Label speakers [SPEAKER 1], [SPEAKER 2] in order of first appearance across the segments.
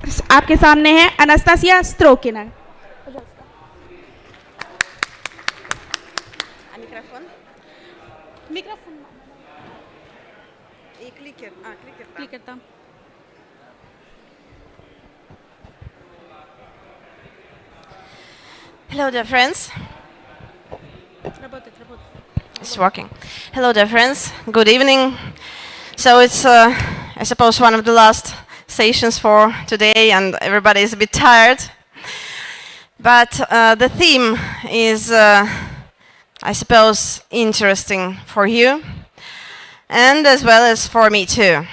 [SPEAKER 1] आपके सामने है Anastasia स्ट्रोकिना.
[SPEAKER 2] Mikrofon?
[SPEAKER 1] Mikrofon.
[SPEAKER 2] Klicker.
[SPEAKER 1] Click करता.
[SPEAKER 2] Hello, dear friends.
[SPEAKER 1] Работает.
[SPEAKER 2] It's working. Hello, dear friends. Good evening. So it's, I suppose, one of the last sessions for today, and everybody is a bit tired. But the theme is, I suppose, interesting for you, and as well as for me too.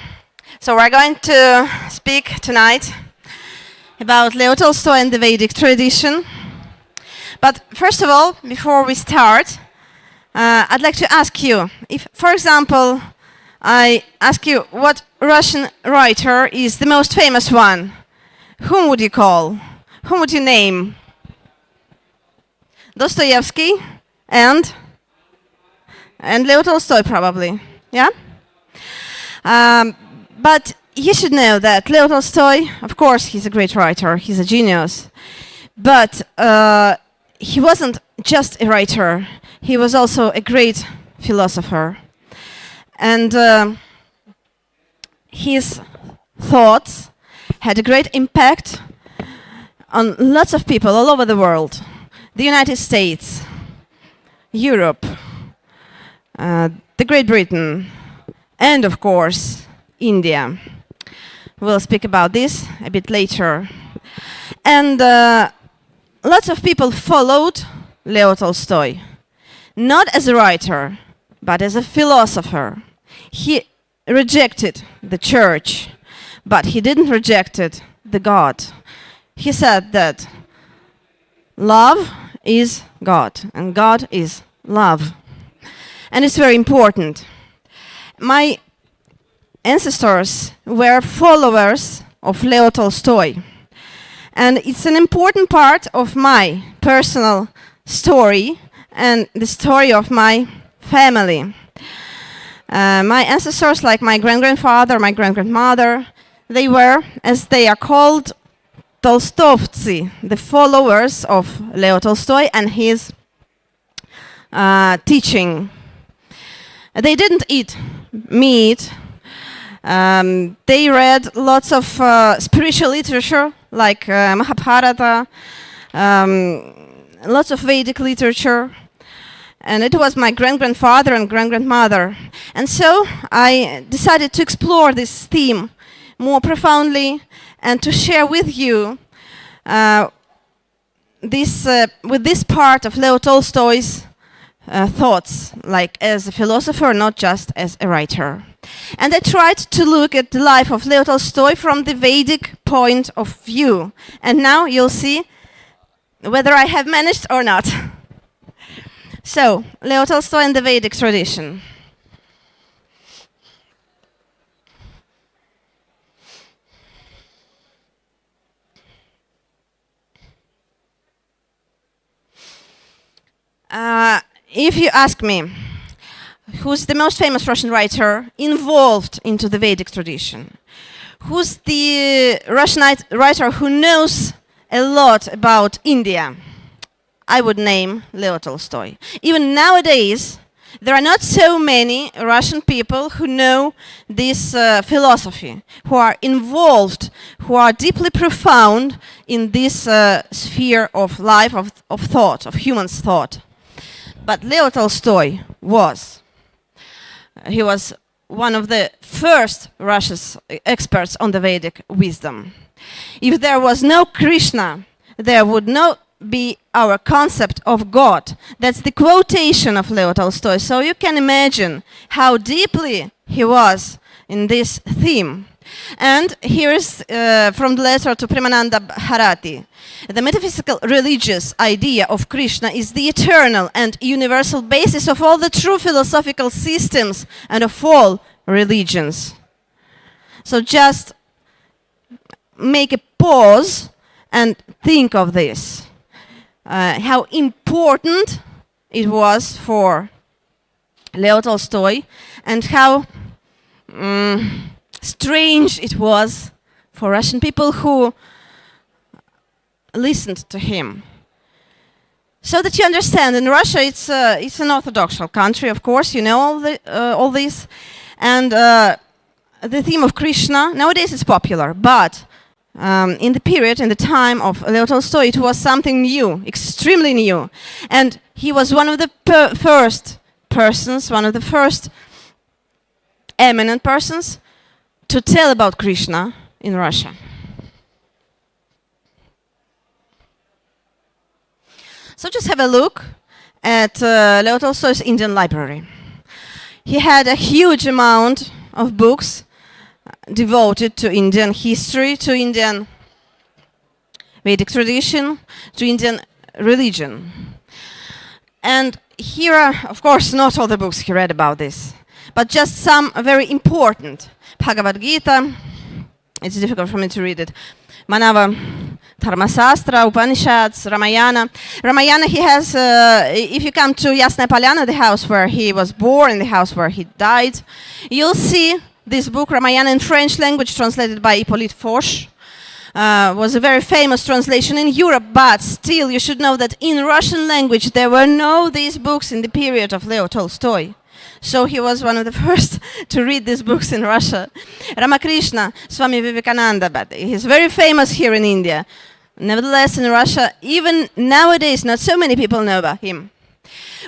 [SPEAKER 2] So we're going to speak tonight about Leo Tolstoy and the Vedic tradition. But first of all, before we start, I'd like to ask you, if, for example, I ask you what Russian writer is the most famous one, whom would you call? Whom would you name? Dostoevsky and Leo Tolstoy, probably, yeah? But you should know that Leo Tolstoy, of course, he's a great writer, he's a genius, but he wasn't just a writer, he was also a great philosopher. And his thoughts had a great impact on lots of people all over the world. The United States, Europe, the Great Britain, and of course, India. We'll speak about this a bit later. And lots of people followed Leo Tolstoy, not as a writer, but as a philosopher. He rejected the church, but he didn't reject the God. He said that love is God, and God is love. And it's very important. My ancestors were followers of Leo Tolstoy. And it's an important part of my personal story and the story of my family. My ancestors, like my great-grandfather, my great-grandmother, they were, as they are called, Tolstovцы, the followers of Leo Tolstoy and his teaching. They didn't eat meat. They read lots of spiritual literature, like Mahabharata, lots of Vedic literature. And it was my great-grandfather and great-grandmother. And so I decided to explore this theme more profoundly and to share with you with this part of Leo Tolstoy's thoughts, like as a philosopher, not just as a writer. And I tried to look at the life of Leo Tolstoy from the Vedic point of view. And now you'll see whether I have managed or not. So, Leo Tolstoy and the Vedic tradition. If you ask me, who's the most famous Russian writer involved into the Vedic tradition? Who's the Russian writer who knows a lot about India? I would name Leo Tolstoy. Even nowadays, there are not so many Russian people who know this philosophy, who are involved, who are deeply profound in this sphere of life, of thought, of human's thought. But Leo Tolstoy was. He was one of the first Russia's experts on the Vedic wisdom. If there was no Krishna, there would not be our concept of God. That's the quotation of Leo Tolstoy. So you can imagine how deeply he was in this theme. And here's from the letter to Premananda Bharati. The metaphysical religious idea of Krishna is the eternal and universal basis of all the true philosophical systems and of all religions. So just make a pause and think of this. How important it was for Leo Tolstoy and how strange it was for Russian people who listened to him. So that you understand, in Russia it's an Orthodox country, of course, you know all this. And the theme of Krishna, nowadays it's popular, but in the period, in the time of Leo Tolstoy, it was something new, extremely new. And he was one of the first persons, one of the first eminent persons to tell about Krishna in Russia. So just have a look at Leo Tolstoy's Indian library. He had a huge amount of books devoted to Indian history, to Indian Vedic tradition, to Indian religion. And here are, of course, not all the books he read about this, but just some very important. Bhagavad Gita, it's difficult for me to read it. Manava Dharmasastra, Upanishads, Ramayana. Ramayana he has, if you come to Yasnaya Polyana, the house where he was born, the house where he died, you'll see this book, Ramayana, in French language, translated by Hippolyte Foch. Was a very famous translation in Europe, but still you should know that in Russian language there were no these books in the period of Leo Tolstoy. So he was one of the first to read these books in Russia. Ramakrishna, Swami Vivekananda, but he's very famous here in India. Nevertheless, in Russia, even nowadays, not so many people know about him.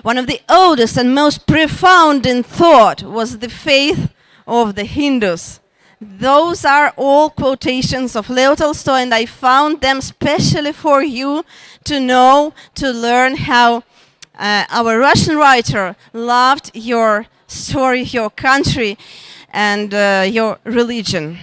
[SPEAKER 2] One of the oldest and most profound in thought was the faith of the Hindus. Those are all quotations of Leo Tolstoy, and I found them specially for you to know, to learn how our Russian writer loved your story, your country, and your religion.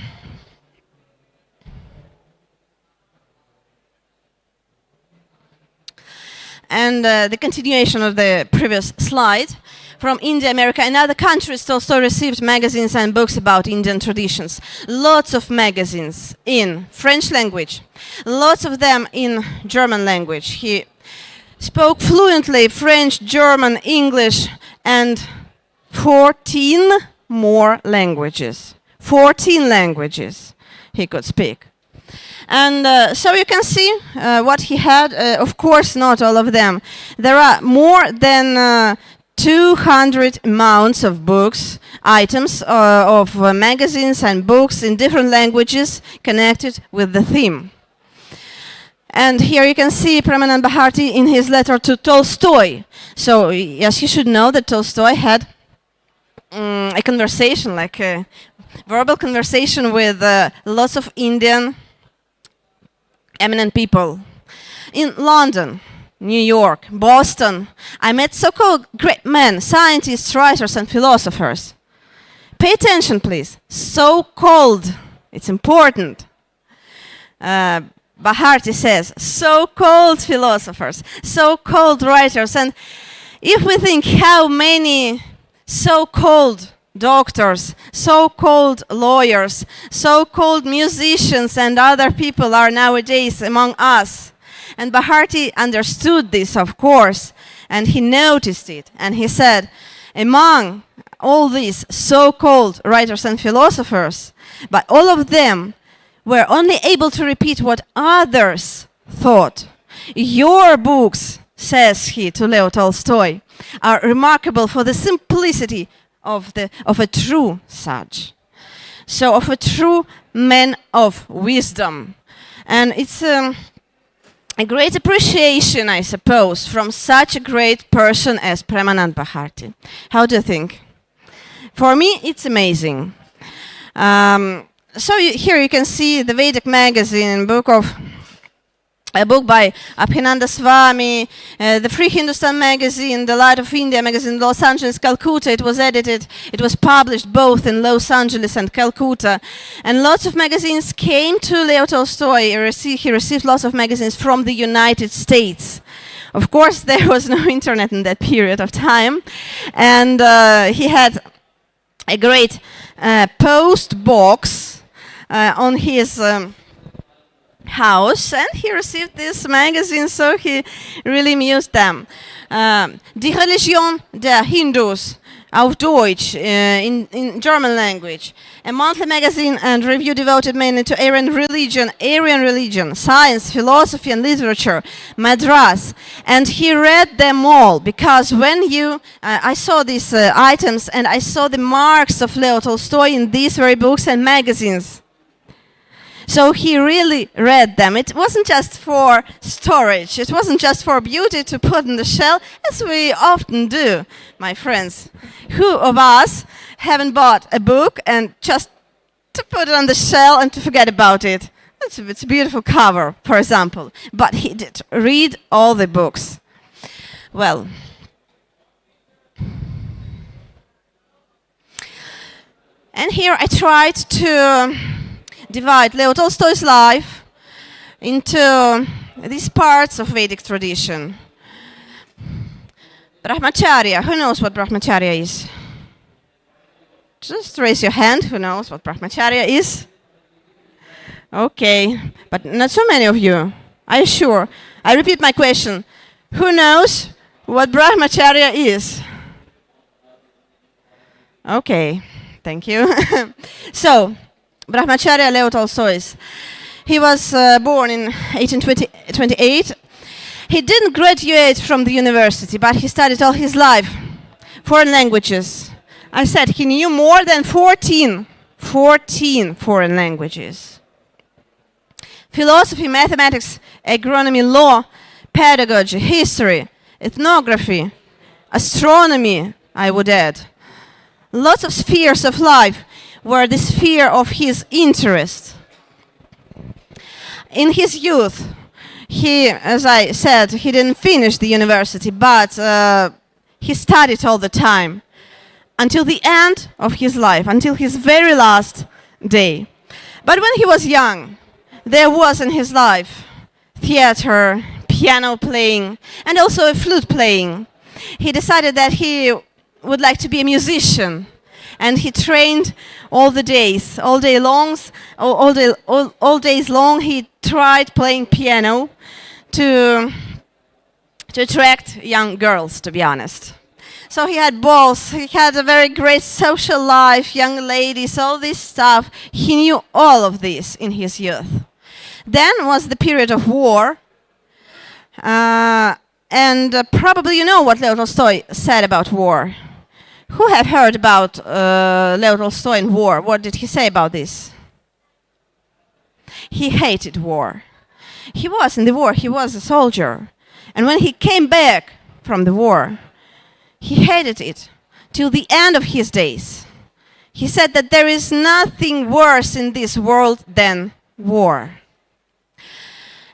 [SPEAKER 2] And the continuation of the previous slide. From India, America, and other countries, Tolstoy received magazines and books about Indian traditions. Lots of magazines in French language, lots of them in German language. He spoke fluently French, German, English, and 14 more languages. 14 languages he could speak. And so you can see what he had. Of course, not all of them. There are more than 200 amounts of books, items of magazines and books in different languages connected with the theme. And here you can see Pramanand Bharati in his letter to Tolstoy. So yes, you should know that Tolstoy had a conversation, like a verbal conversation with lots of Indian eminent people. In London, New York, Boston, I met so-called great men, scientists, writers, and philosophers. Pay attention, please. So-called. It's important. Bharati says, so-called philosophers, so-called writers. And if we think how many so-called doctors, so-called lawyers, so-called musicians, and other people are nowadays among us, and Bharati understood this, of course, and he noticed it, and he said, among all these so-called writers and philosophers, but all of them were only able to repeat what others thought. Your books, says he to Leo Tolstoy, are remarkable for the simplicity of a true sage. So of a true man of wisdom. And it's a great appreciation, I suppose, from such a great person as Pramanand Bharati. How do you think? For me, it's amazing. Here you can see the Vedic magazine, a book by Abhinanda Swami, the Free Hindustan magazine, the Light of India magazine, Los Angeles, Calcutta. It was edited, it was published both in Los Angeles and Calcutta. And lots of magazines came to Leo Tolstoy. He received lots of magazines from the United States. Of course, there was no internet in that period of time. And he had a great post box on his house, and he received this magazine, so he really used them. Die Religion der Hindus, auf Deutsch, in German language, a monthly magazine and review devoted mainly to Aryan religion, science, philosophy and literature, Madras. And he read them all, because when I saw these items and I saw the marks of Leo Tolstoy in these very books and magazines. So he really read them. It wasn't just for storage. It wasn't just for beauty to put in the shelf, as we often do, my friends. Who of us haven't bought a book and just to put it on the shelf and to forget about it? It's a beautiful cover, for example. But he did read all the books. Well, and here I tried to divide Leo Tolstoy's life into these parts of Vedic tradition. Brahmacharya, who knows what Brahmacharya is? Just raise your hand, who knows what Brahmacharya is? Okay, but not so many of you. Are you sure? I repeat my question. Who knows what Brahmacharya is? Okay, thank you. So, Brahmacharya Leo Tolstoy. He was born in 1828. He didn't graduate from the university, but he studied all his life foreign languages. I said he knew more than 14 foreign languages. Philosophy, mathematics, agronomy, law, pedagogy, history, ethnography, astronomy, I would add. Lots of spheres of life were the sphere of his interest. In his youth, he, as I said, he didn't finish the university, but he studied all the time until the end of his life, until his very last day. But when he was young, there was in his life theater, piano playing, and also a flute playing. He decided that he would like to be a musician. And he trained all days long. He tried playing piano to attract young girls, to be honest. So he had balls. He had a very great social life, young ladies, all this stuff. He knew all of this in his youth. Then was the period of war. And probably you know what Leo Tolstoy said about war. Who have heard about Leo Tolstoy in war? What did he say about this? He hated war. He was in the war. He was a soldier. And when he came back from the war, he hated it till the end of his days. He said that there is nothing worse in this world than war.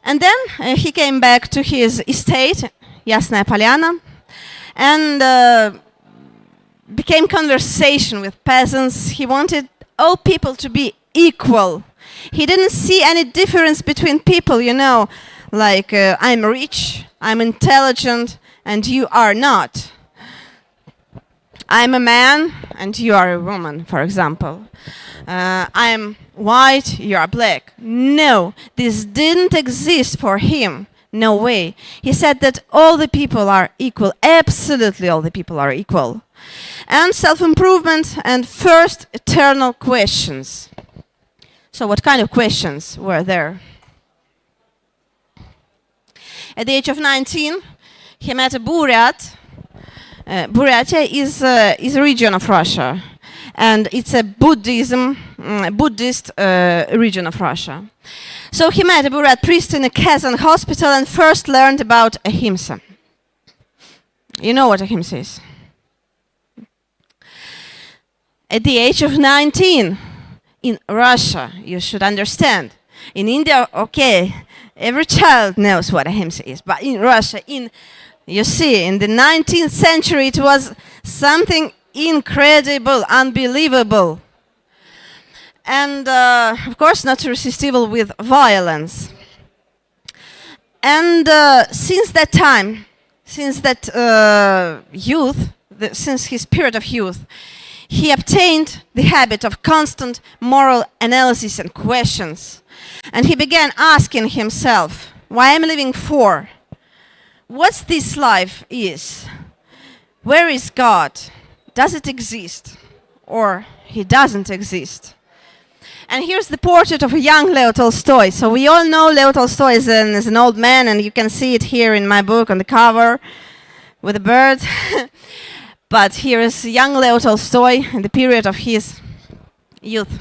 [SPEAKER 2] And then he came back to his estate, Yasnaya Polyana, and became conversation with peasants. He wanted all people to be equal. He didn't see any difference between people, you know, like I'm rich, I'm intelligent, and you are not. I'm a man, and you are a woman, for example. I'm white, you are black. No, this didn't exist for him. No way. He said that all the people are equal. Absolutely all the people are equal. And self-improvement and first eternal questions. So what kind of questions were there? At the age of 19, he met a Buryat. Buryatia is a region of Russia, and it's a Buddhist region of Russia. So he met a Buryat priest in a Kazan hospital and first learned about ahimsa. You know what ahimsa is? At the age of 19, in Russia, you should understand. In India, okay, every child knows what ahimsa is, but in Russia, you see, in the 19th century, it was something incredible, unbelievable. And, of course, not irresistible with violence. And since that time, since that youth, since his period of youth, he obtained the habit of constant moral analysis and questions. And he began asking himself, why am I living for? What's this life is? Where is God? does it exist or he doesn't exist? And here's the portrait of a young Leo Tolstoy. So we all know Leo Tolstoy is an old man, and you can see it here in my book on the cover with a bird. But here is young Leo Tolstoy in the period of his youth.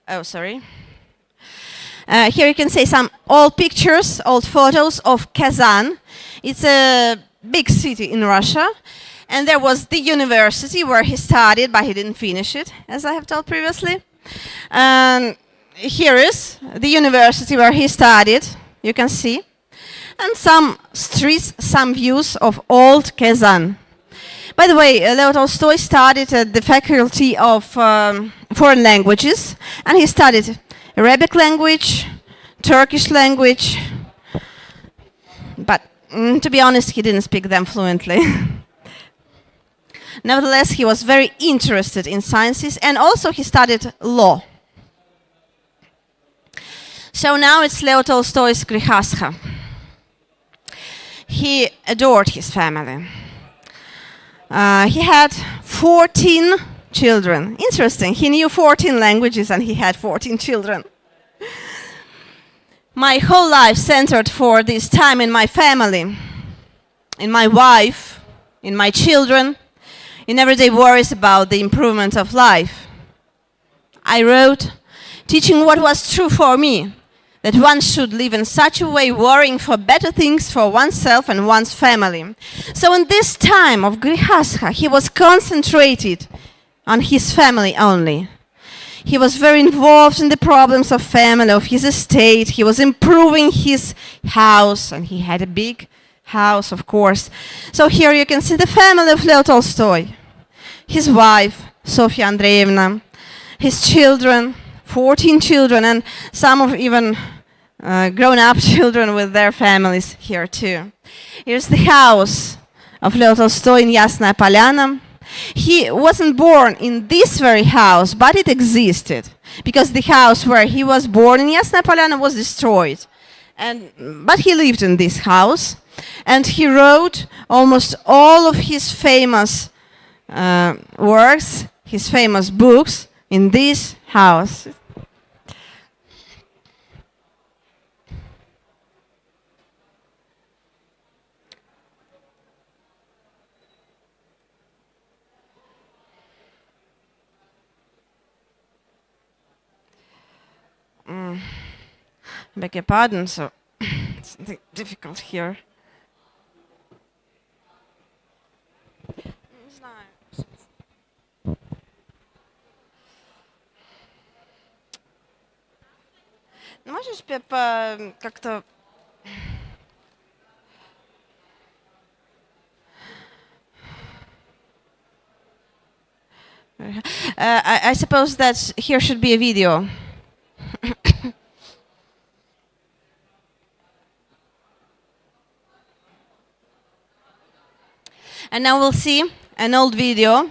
[SPEAKER 2] Oh, sorry. Here you can see some old pictures, old photos of Kazan. It's a big city in Russia. And there was the university where he studied, but he didn't finish it, as I have told previously. And here is the university where he studied, you can see. And some streets, some views of old Kazan. By the way, Leo Tolstoy studied at the Faculty of Foreign Languages, and he studied Arabic language, Turkish language, but to be honest, he didn't speak them fluently. Nevertheless, he was very interested in sciences, and also he studied law. So now it's Leo Tolstoy's Grihastha. He adored his family. He had 14 children. Interesting, he knew 14 languages and he had 14 children. My whole life centered for this time in my family, in my wife, in my children, in everyday worries about the improvement of life. I wrote, teaching what was true for me, that one should live in such a way worrying for better things for oneself and one's family. So in this time of Grihastha, he was concentrated on his family only. He was very involved in the problems of family, of his estate. He was improving his house, and he had a big house, of course. So here you can see the family of Leo Tolstoy. His wife, Sofia Andreevna, his children, 14 children, and some of even grown-up children with their families here too. Here's the house of Leo Tolstoy in Yasnaya Polyana. He wasn't born in this very house, but it existed, because the house where he was born in Yasnaya Polyana was destroyed. But he lived in this house, and he wrote almost all of his famous works, his famous books, in this house. Beg your pardon, so it's something difficult here. Можешь как-то... I suppose that here should be a video. And now we'll see an old video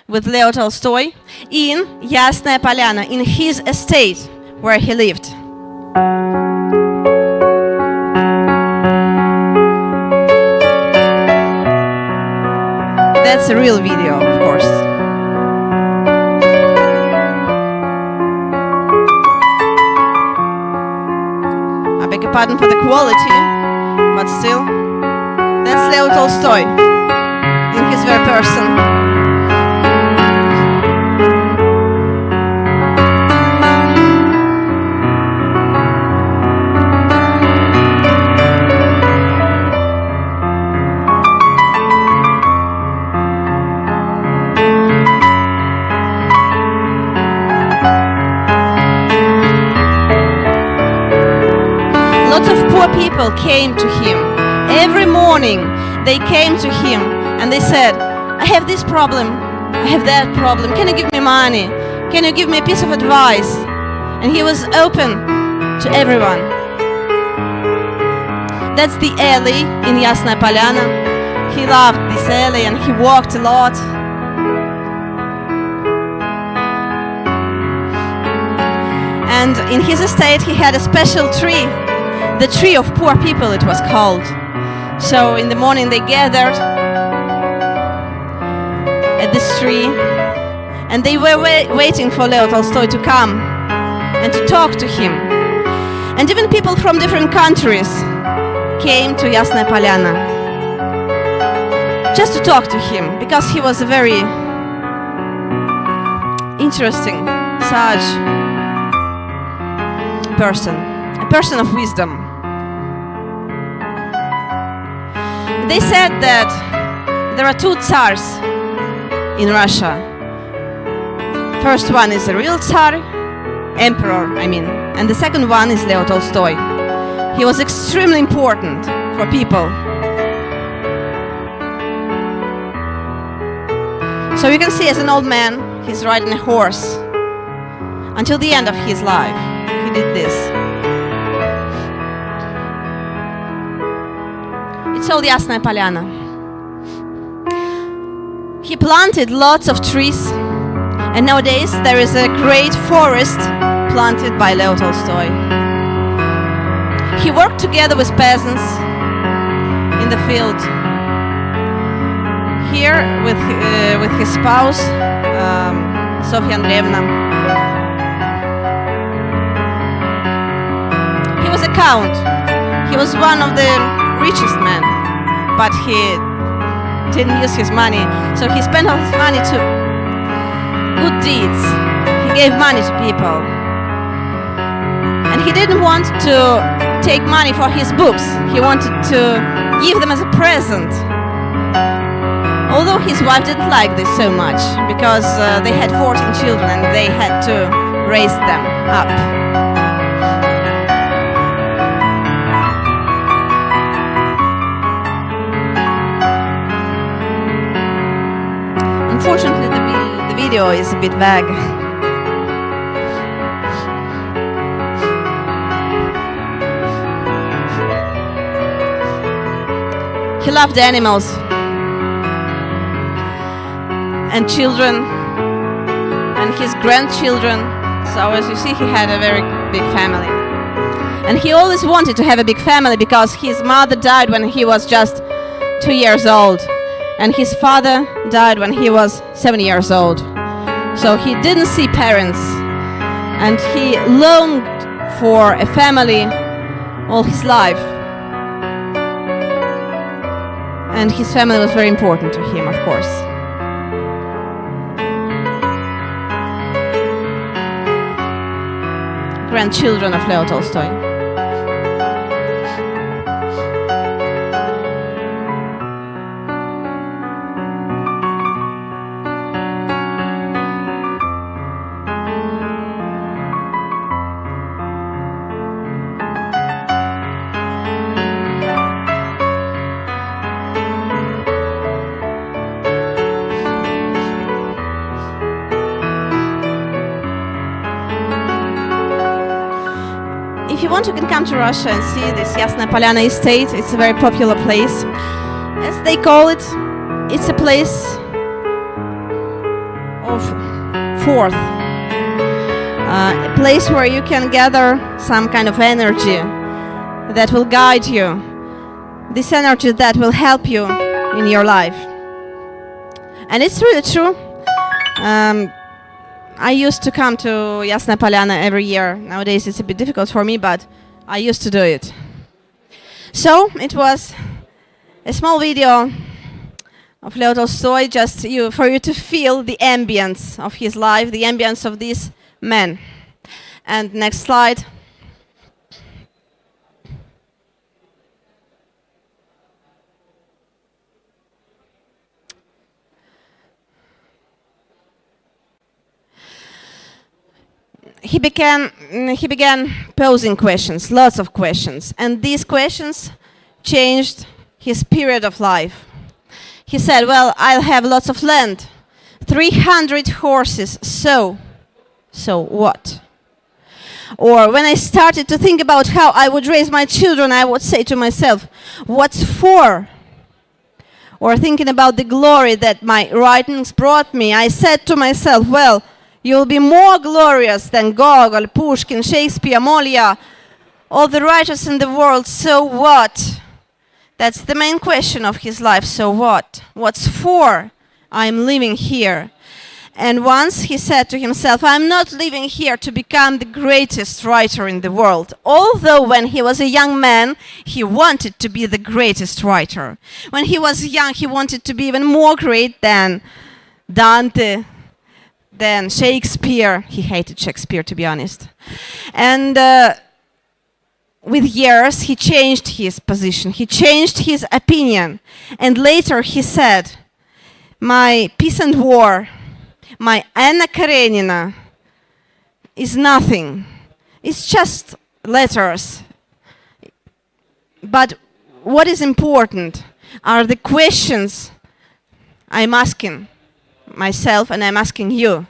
[SPEAKER 2] with Leo Tolstoy in Yasnaya Polyana, in his estate where he lived. That's a real video, of course. I beg your pardon for the quality, but still, that's Leo Tolstoy in his very person. Lots of poor people came to him. Every morning they came to him and they said, I have this problem, I have that problem, can you give me money? Can you give me a piece of advice? And he was open to everyone. That's the alley in Yasnaya Polyana. He loved this alley and he walked a lot. And in his estate he had a special tree. The tree of poor people, it was called. So in the morning they gathered at this tree, and they were waiting for Leo Tolstoy to come and to talk to him. And even people from different countries came to Yasnaya Polyana just to talk to him, because he was a very interesting, sage person, a person of wisdom. They said that there are two tsars in Russia. First one is a real tsar, emperor, and the second one is Leo Tolstoy. He was extremely important for people. So you can see, as an old man, he's riding a horse. Until the end of his life, he did this. It's all Yasnaya Polyana. He planted lots of trees, and nowadays there is a great forest planted by Leo Tolstoy. He worked together with peasants in the field. Here with his spouse, Sofia Andreevna. He was a count. He was one of the richest men, but he didn't use his money, so he spent all his money to good deeds. He gave money to people. And he didn't want to take money for his books. He wanted to give them as a present. Although his wife didn't like this so much, because they had 14 children and they had to raise them up. Unfortunately, the video is a bit vague. He loved animals and children and his grandchildren. So as you see, he had a very big family. And he always wanted to have a big family because his mother died when he was just 2 years old. And his father died when he was 7 years old. So he didn't see parents. And he longed for a family all his life. And his family was very important to him, of course. Grandchildren of Leo Tolstoy. If you want, you can come to Russia and see this Yasnaya Polyana estate. It's a very popular place. As they call it, it's a place of fourth. A place where you can gather some kind of energy that will guide you. This energy that will help you in your life. And it's really true. I used to come to Yasnaya Polyana every year. Nowadays it's a bit difficult for me, but I used to do it. So it was a small video of Leo Tolstoy, just for you to feel the ambience of his life, the ambience of these men. And next slide. He began posing questions, lots of questions, and these questions changed his period of life. He said, well, I'll have lots of land, 300 horses, so what? Or when I started to think about how I would raise my children, I would say to myself, what's for? Or thinking about the glory that my writings brought me, I said to myself, well, you'll be more glorious than Gogol, Pushkin, Shakespeare, Molière, all the writers in the world, so what? That's the main question of his life. So what? What's for I'm living here? And once he said to himself, I'm not living here to become the greatest writer in the world. Although when he was a young man, he wanted to be the greatest writer. When he was young, he wanted to be even more great than Dante, than Shakespeare. He hated Shakespeare, to be honest. And with years, he changed his position. He changed his opinion. And later he said, my Peace and War, my Anna Karenina is nothing. It's just letters. But what is important are the questions I'm asking myself and I'm asking you.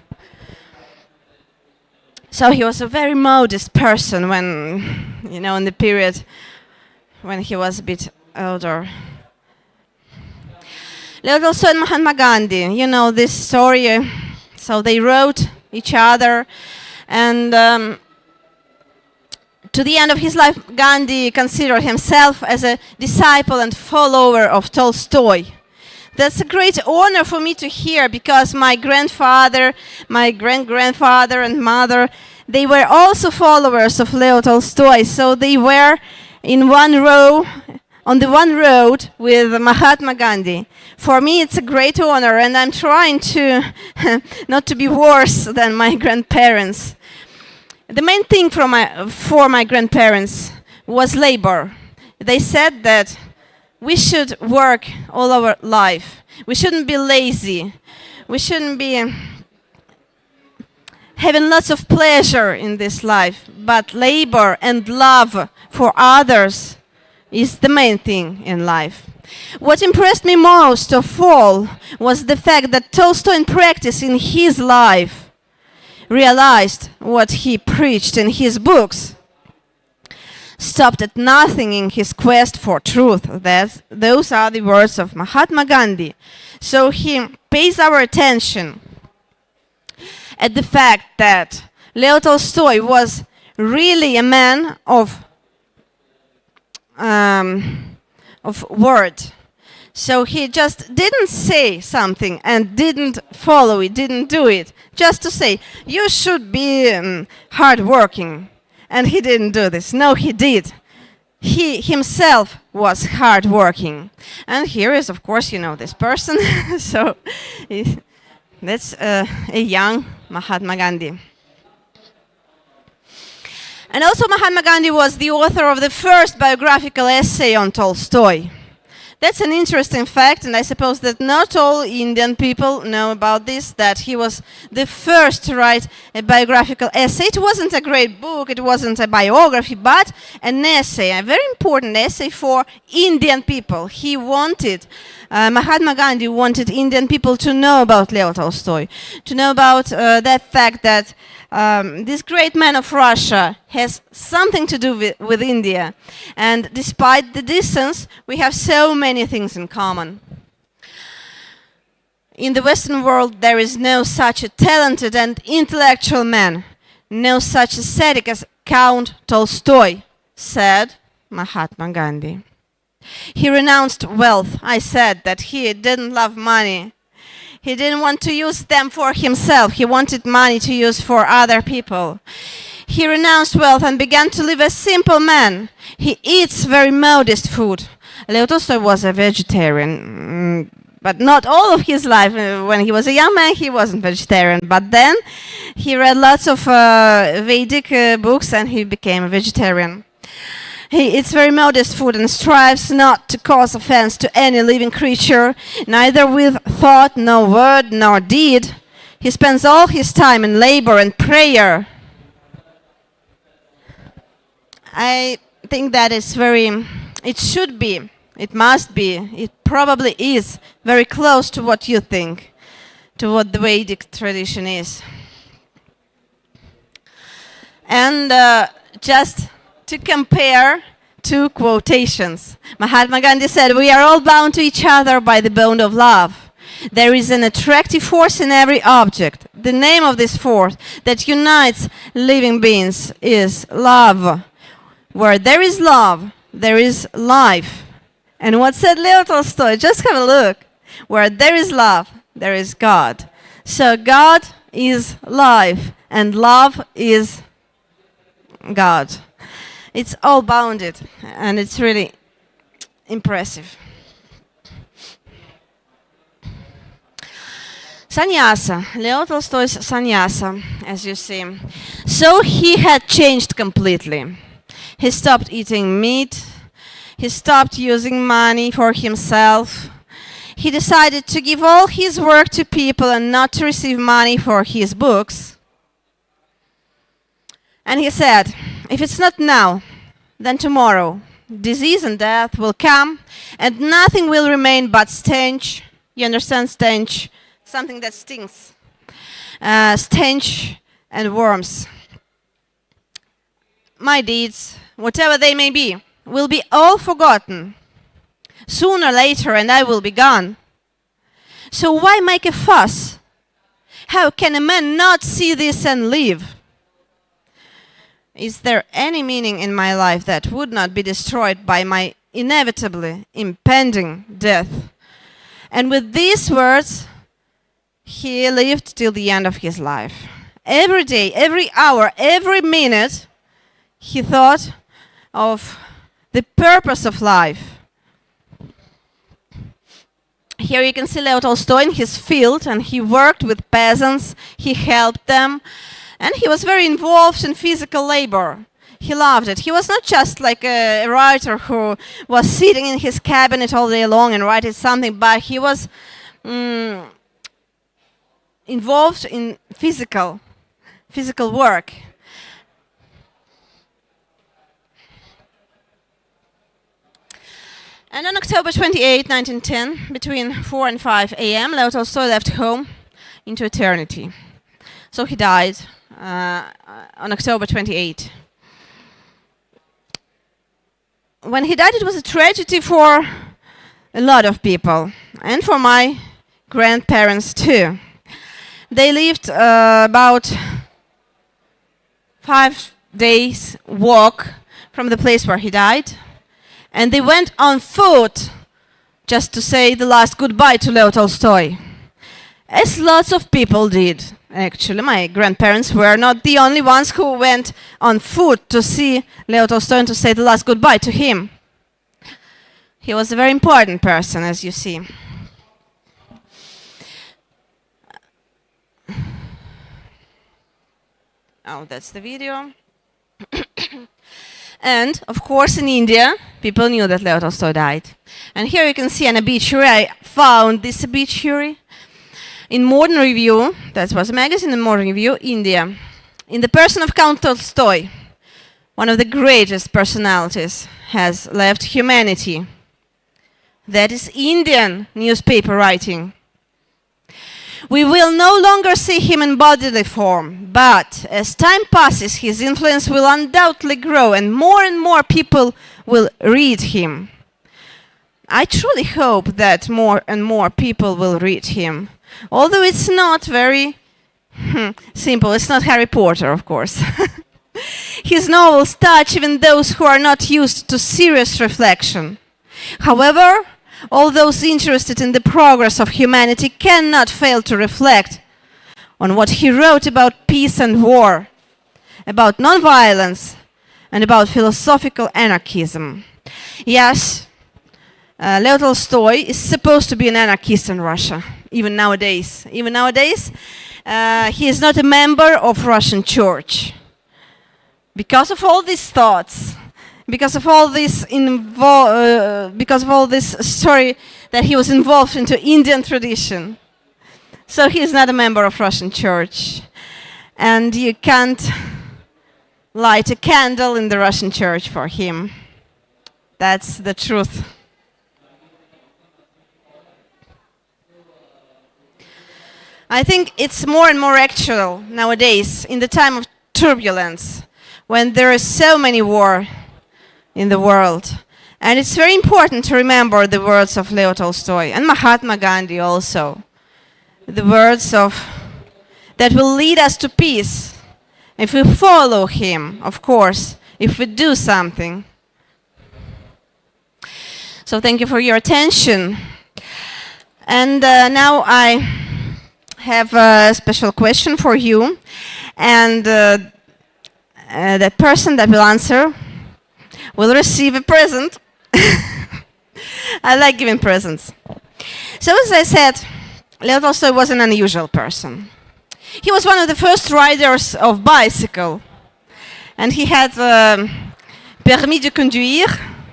[SPEAKER 2] So he was a very modest person when, in the period when he was a bit older. Leo Tolstoy and Mahatma Gandhi, you know this story. So they wrote each other, and to the end of his life, Gandhi considered himself as a disciple and follower of Tolstoy. That's a great honor for me to hear, because my grandfather, my great-grandfather and mother, they were also followers of Leo Tolstoy. So they were in one row, on the one road with Mahatma Gandhi. For me, it's a great honor, and I'm trying to not to be worse than my grandparents. The main thing for my grandparents was labor. They said that we should work all our life. We shouldn't be lazy. We shouldn't be having lots of pleasure in this life. But labor and love for others is the main thing in life. What impressed me most of all was the fact that Tolstoy in practice in his life realized what he preached in his books, stopped at nothing in his quest for truth. Those are the words of Mahatma Gandhi. So he pays our attention at the fact that Leo Tolstoy was really a man of word. So he just didn't say something and didn't follow it, didn't do it, just to say, you should be hardworking. And he didn't do this. No, he did. He himself was hardworking. And here is, of course, this person. So that's a young Mahatma Gandhi. And also Mahatma Gandhi was the author of the first biographical essay on Tolstoy. That's an interesting fact, and I suppose that not all Indian people know about this, that he was the first to write a biographical essay. It wasn't a great book, it wasn't a biography, but an essay, a very important essay for Indian people. He wanted, Mahatma Gandhi wanted Indian people to know about Leo Tolstoy, to know about that fact that this great man of Russia has something to do with India. And despite the distance, we have so many things in common. In the Western world, there is no such a talented and intellectual man, no such ascetic as Count Tolstoy, said Mahatma Gandhi. He renounced wealth. I said that he didn't love money. He didn't want to use them for himself. He wanted money to use for other people. He renounced wealth and began to live a simple man. He eats very modest food. Leo Tolstoy was a vegetarian, but not all of his life. When he was a young man, he wasn't vegetarian. But then he read lots of Vedic books and he became a vegetarian. He eats very modest food and strives not to cause offense to any living creature, neither with thought, nor word, nor deed. He spends all his time in labor and prayer. I think that is it should be, it must be, it probably is very close to what you think, to what the Vedic tradition is. And just to compare two quotations. Mahatma Gandhi said, "We are all bound to each other by the bond of love. There is an attractive force in every object. The name of this force that unites living beings is love. Where there is love, there is life. And what said Leo Tolstoy? Just have a look. Where there is love, there is God. So God is life, and love is God. It's all bounded, and it's really impressive. Sannyasa, Leo Tolstoy's sannyasa, as you see. So he had changed completely. He stopped eating meat. He stopped using money for himself. He decided to give all his work to people and not to receive money for his books. And he said, if it's not now, then tomorrow, disease and death will come, and nothing will remain but stench. You understand stench? Something that stinks. Stench and worms. My deeds, whatever they may be, will be all forgotten. Sooner or later, and I will be gone. So why make a fuss? How can a man not see this and live? Is there any meaning in my life that would not be destroyed by my inevitably impending death? And with these words, he lived till the end of his life. Every day, every hour, every minute, he thought of the purpose of life. Here you can see Leo Tolstoy in his field, and he worked with peasants, he helped them, and he was very involved in physical labor. He loved it. He was not just like a writer who was sitting in his cabinet all day long and writing something, but he was involved in physical work. And on October 28, 1910, between 4 and 5 a.m., Leo Tolstoy left home into eternity. So he died on October 28. When he died, it was a tragedy for a lot of people, and for my grandparents too. They lived about 5 days walk from the place where he died. And they went on foot just to say the last goodbye to Leo Tolstoy. As lots of people did, actually. My grandparents were not the only ones who went on foot to see Leo Tolstoy and to say the last goodbye to him. He was a very important person, as you see. Oh, that's the video. And, of course, in India, people knew that Leo Tolstoy died. And here you can see an obituary. I found this obituary in Modern Review, that was a magazine in Modern Review, India, in the person of Count Tolstoy, one of the greatest personalities has left humanity. That is Indian newspaper writing. We will no longer see him in bodily form, but as time passes, his influence will undoubtedly grow and more people will read him. I truly hope that more and more people will read him, although it's not very simple. It's not Harry Potter, of course. His novels touch even those who are not used to serious reflection. However, all those interested in the progress of humanity cannot fail to reflect on what he wrote about peace and war, about non-violence, and about philosophical anarchism. Yes, Leo Tolstoy is supposed to be an anarchist in Russia, even nowadays. Even nowadays, he is not a member of Russian Church. Because of all these thoughts, because of all this story that he was involved into Indian tradition. So he is not a member of Russian Church. And you can't light a candle in the Russian Church for him. That's the truth. I think it's more and more actual nowadays, in the time of turbulence, when there is so many war in the world. And it's very important to remember the words of Leo Tolstoy and Mahatma Gandhi also. The words that will lead us to peace if we follow him, of course, if we do something. So thank you for your attention. And now I have a special question for you. And that person that will answer will receive a present. I like giving presents. So as I said, Leo Tolstoy was an unusual person. He was one of the first riders of bicycle. And he had permis de conduire,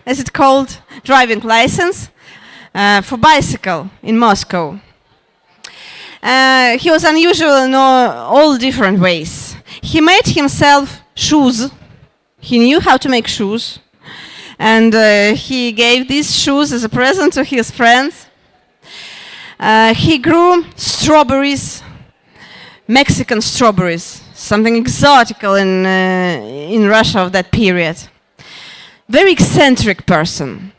[SPEAKER 2] as it's called, driving license, for bicycle in Moscow. He was unusual in all different ways. He made himself shoes. He knew how to make shoes. And he gave these shoes as a present to his friends. He grew strawberries, Mexican strawberries, something exotical in Russia of that period. Very eccentric person,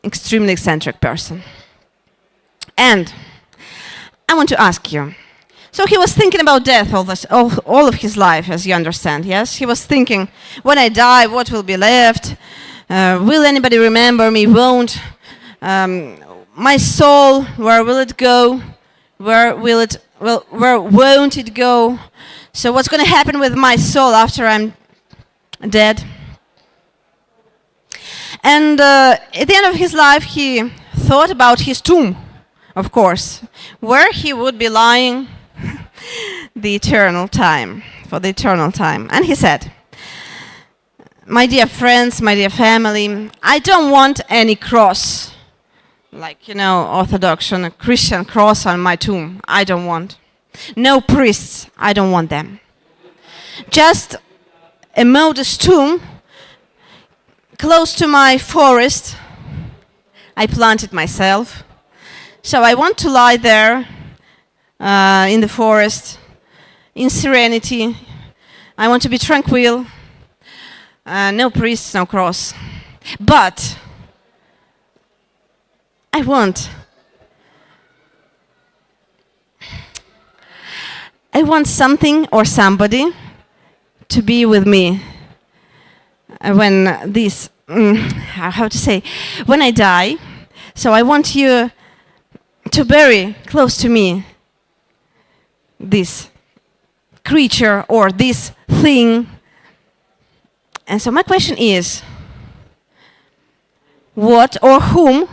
[SPEAKER 2] extremely eccentric person. And I want to ask you, so he was thinking about death all of his life, as you understand, yes? He was thinking, when I die, what will be left? Will anybody remember me? Won't? My soul, where will it go? Where won't it go? So what's going to happen with my soul after I'm dead? And at the end of his life, he thought about his tomb, of course, where he would be lying the eternal time, for the eternal time. And he said, my dear friends, my dear family, I don't want any cross, like, you know, Orthodox and Christian cross on my tomb. I don't want. No priests, I don't want them. Just a modest tomb close to my forest. I planted myself. So I want to lie there in the forest, in serenity. I want to be tranquil. No priests, no cross. But I want something or somebody to be with me when this, how to say, when I die. So I want you to bury close to me this creature or this thing. And so my question is, what or whom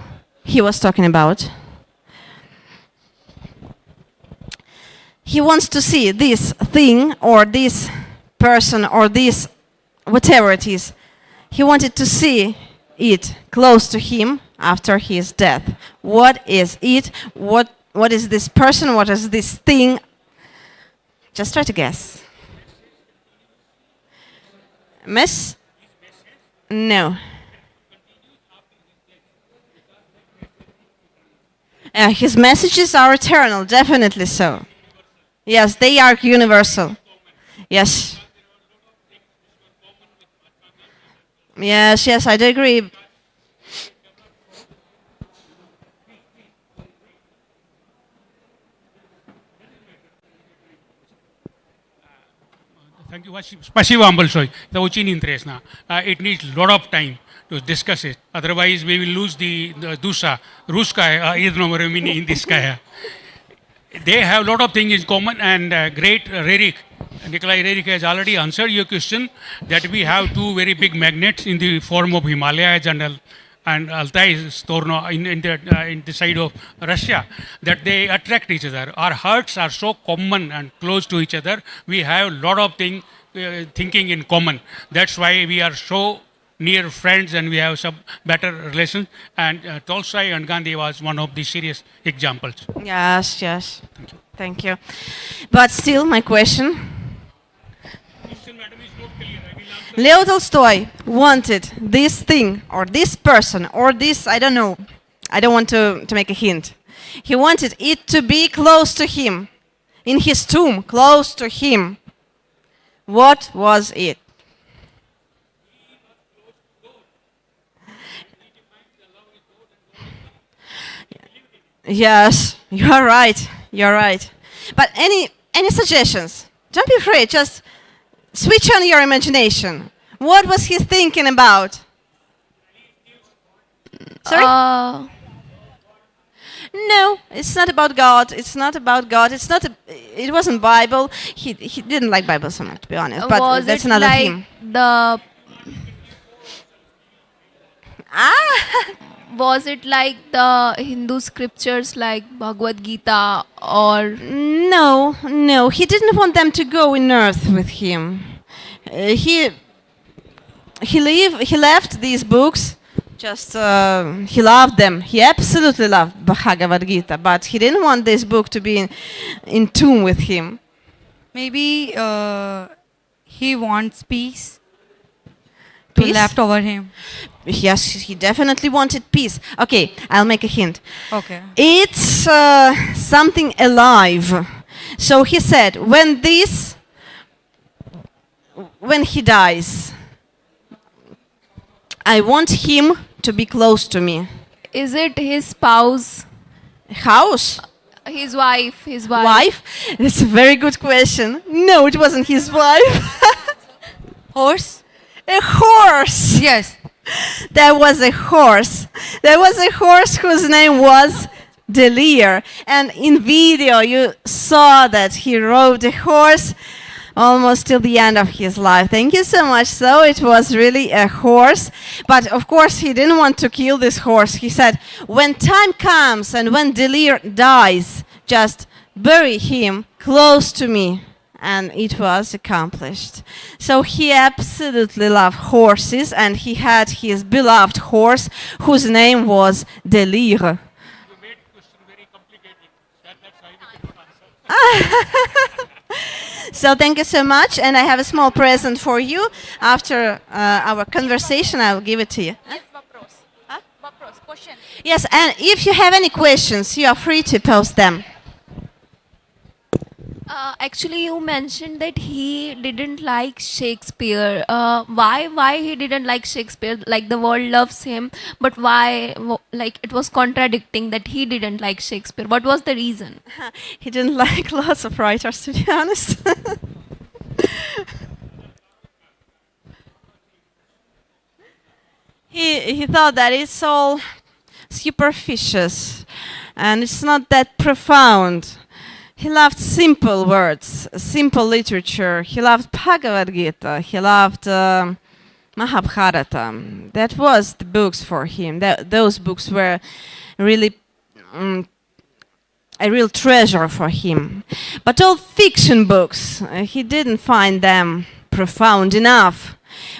[SPEAKER 2] he was talking about? He wants to see this thing or this person or this whatever it is. He wanted to see it close to him after his death. What is it? What is this person? What is this thing? Just try to guess. Miss? No. His messages are eternal, definitely so. Yes, they are universal. Yes. Yes, I do agree.
[SPEAKER 3] Thank you. Спасибо вам большое. Это очень интересно. It needs a lot of time to discuss it. Otherwise, we will lose the dusha, русская, единовременно индийская. They have a lot of things in common, and great Rerik, Nikolai Rerik has already answered your question that we have two very big magnets in the form of Himalayas and Altai Storno in the side of Russia, that they attract each other. Our hearts are so common and close to each other. We have a lot of thinking in common. That's why we are so near friends and we have some better relations. And Tolstoy and Gandhi was one of the serious examples.
[SPEAKER 2] Yes. Thank you. But still, my question. Leo Tolstoy wanted this thing or this person or this, I don't know. I don't want to make a hint. He wanted it to be close to him, in his tomb, close to him. What was it? Yes, you're right. But any suggestions? Don't be afraid, just switch on your imagination. What was he thinking about? Sorry?
[SPEAKER 4] Uh,
[SPEAKER 2] No, it's not about God. It's not about God. It's not. It wasn't Bible. He didn't like Bible so much, to be honest. But
[SPEAKER 4] was
[SPEAKER 2] that's
[SPEAKER 4] it
[SPEAKER 2] another
[SPEAKER 4] like
[SPEAKER 2] theme.
[SPEAKER 4] the
[SPEAKER 2] Ah,
[SPEAKER 4] was it like the Hindu scriptures like Bhagavad Gita or
[SPEAKER 2] no, no. He didn't want them to go in earth with him. He left these books. Just he loved them. He absolutely loved Bhagavad Gita, but he didn't want this book to be in tune with him.
[SPEAKER 5] Maybe he wants peace to
[SPEAKER 2] Peace?
[SPEAKER 5] left over him.
[SPEAKER 2] Yes, he definitely wanted peace. Okay, I'll make a hint.
[SPEAKER 5] Okay.
[SPEAKER 2] It's something alive. So he said, when he dies, I want him to be close to me.
[SPEAKER 4] is it his spouse,
[SPEAKER 2] House?
[SPEAKER 4] his wife,
[SPEAKER 2] Wife? That's a very good question. No, it wasn't his wife.
[SPEAKER 5] Horse?
[SPEAKER 2] A horse.
[SPEAKER 5] Yes.
[SPEAKER 2] There was a horse. There was a horse whose name was Delir. And in video you saw that he rode a horse almost till the end of his life. Thank you so much. So it was really a horse. But of course he didn't want to kill this horse. He said, when time comes and when Delir dies, just bury him close to me. And it was accomplished. So he absolutely loved horses, and he had his beloved horse whose name was Delir.
[SPEAKER 3] You made question very complicated. That's why we cannot answer.
[SPEAKER 2] So thank you so much, and I have a small present for you. After our conversation, I will give it to you. Yes, and if you have any questions, you are free to post them.
[SPEAKER 4] actually you mentioned that he didn't like Shakespeare. Why he didn't like Shakespeare? Like the world loves him, but why? Like it was contradicting that he didn't like Shakespeare. What was the reason?
[SPEAKER 2] He didn't like lots of writers, to be honest. he thought that it's all superficious and it's not that profound. He loved simple words, simple literature. He loved Bhagavad Gita. He loved Mahabharata. That was the books for him. Those books were really a real treasure for him. But all fiction books, he didn't find them profound enough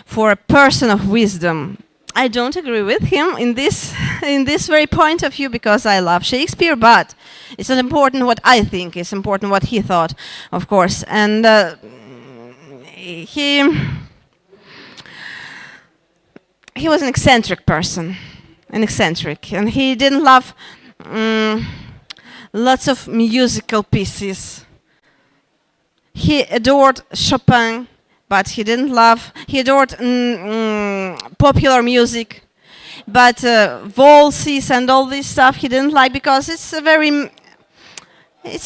[SPEAKER 2] for a person of wisdom. I don't agree with him in this very point of view because I love Shakespeare, but it's not important what I think. It's important what he thought, of course. And he was an eccentric person, and he didn't love lots of musical pieces. He adored Chopin, but he adored popular music, but valses and all this stuff he didn't like because it's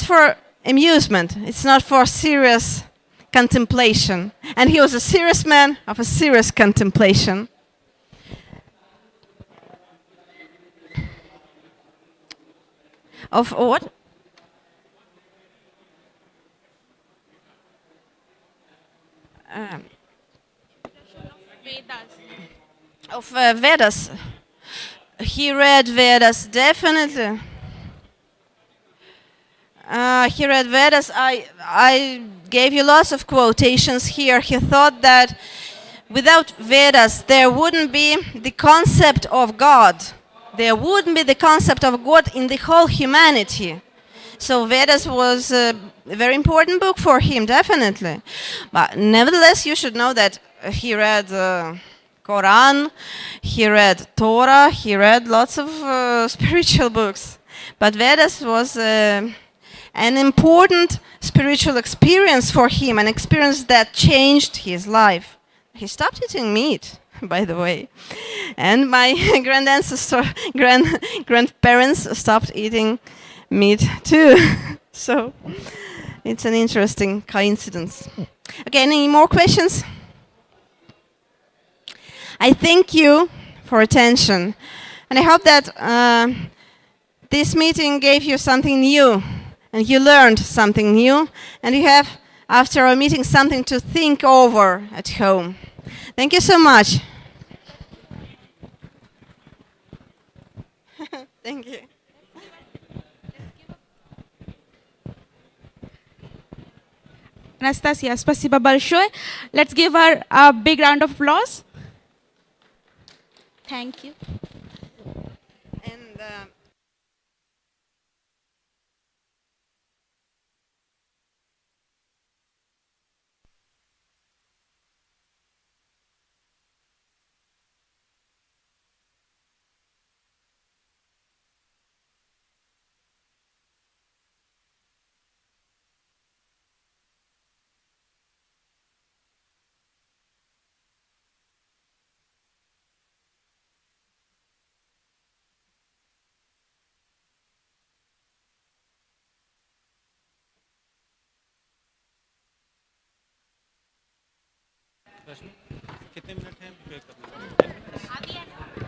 [SPEAKER 2] for amusement. It's not for serious contemplation. And he was a serious man of a serious contemplation. Of what? Of Vedas. He read Vedas, definitely. He read Vedas. I gave you lots of quotations here. He thought that without Vedas, there wouldn't be the concept of God. There wouldn't be the concept of God in the whole humanity. So Vedas was a very important book for him, definitely. But nevertheless, you should know that he read Quran, he read Torah, he read lots of spiritual books. But Vedas was an important spiritual experience for him, an experience that changed his life. He stopped eating meat, by the way. And my grandparents stopped eating meat too. So it's an interesting coincidence. Okay, any more questions? I thank you for attention. And I hope that this meeting gave you something new, and you learned something new, and you have, after our meeting, something to think over at home. Thank you so much. Thank you.
[SPEAKER 1] Anastasia, спасибо большое. Let's give her a big round of applause. Thank you.
[SPEAKER 2] And
[SPEAKER 6] कितने minute हैं?